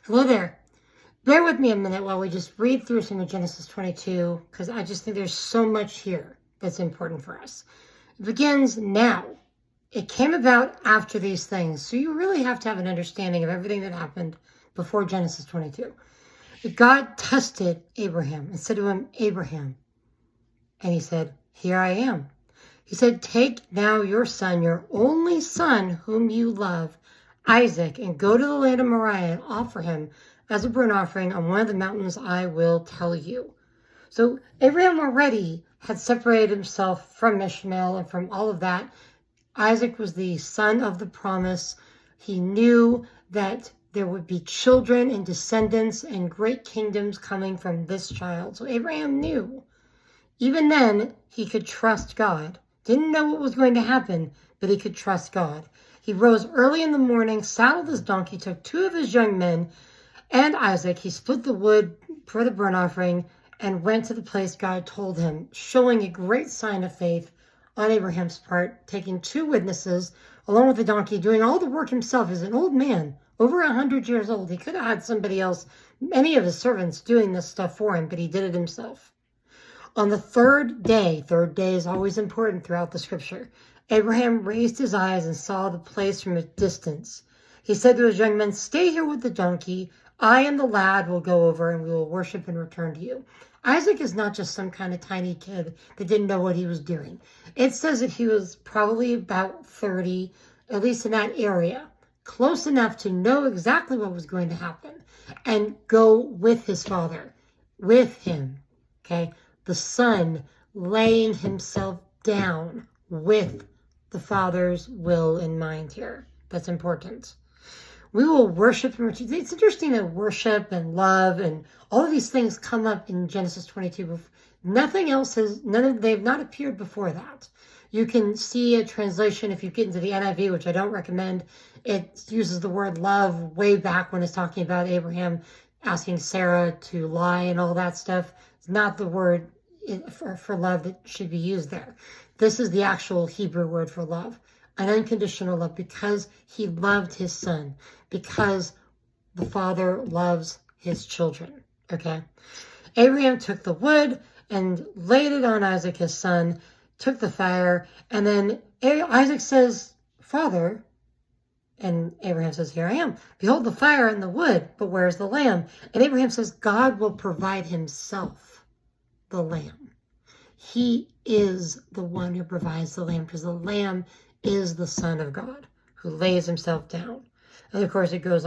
Hello there. Bear with me a minute while we just read through some of Genesis 22, because I just think there's so much here that's important for us. It begins now. It came about after these things, so you really have to have an understanding of everything that happened before Genesis 22. God tested Abraham and said to him, Abraham. And he said, here I am. He said, take now your son, your only son, whom you love, Isaac, and go to the land of Moriah and offer him as a burnt offering on one of the mountains I will tell you. So Abraham already had separated himself from Ishmael and from all of that. Isaac was the son of the promise. He knew that there would be children and descendants and great kingdoms coming from this child. So Abraham knew. Even then, he could trust God. Didn't know what was going to happen, but he could trust God. He rose early in the morning, saddled his donkey, took two of his young men and Isaac. He split the wood for the burnt offering and went to the place God told him, showing a great sign of faith on Abraham's part, taking two witnesses along with the donkey, doing all the work himself. As an old man, over 100 years old. He could have had somebody else, any of his servants, doing this stuff for him, but he did it himself. On the third day is always important throughout the scripture, Abraham raised his eyes and saw the place from a distance. He said to his young men, stay here with the donkey. I and the lad will go over and we will worship and return to you. Isaac is not just some kind of tiny kid that didn't know what he was doing. It says that he was probably about 30, at least in that area, close enough to know exactly what was going to happen and go with his father, with him, okay? The son laying himself down with the Father's will in mind here. That's important. We will worship and return. It's interesting that worship and love and all of these things come up in Genesis 22. Nothing else has, they've not appeared before that. You can see a translation if you get into the NIV, which I don't recommend. It uses the word love way back when it's talking about Abraham asking Sarah to lie and all that stuff. It's not the word for love that should be used there. This is the actual Hebrew word for love, an unconditional love, because he loved his son, because the father loves his children, okay? Abraham took the wood and laid it on Isaac, his son, took the fire, and then Isaac says, Father, and Abraham says, here I am. Behold the fire and the wood, but where's the lamb? And Abraham says, God will provide himself the lamb. He is the one who provides the lamb, because the lamb is the Son of God who lays himself down. And of course it goes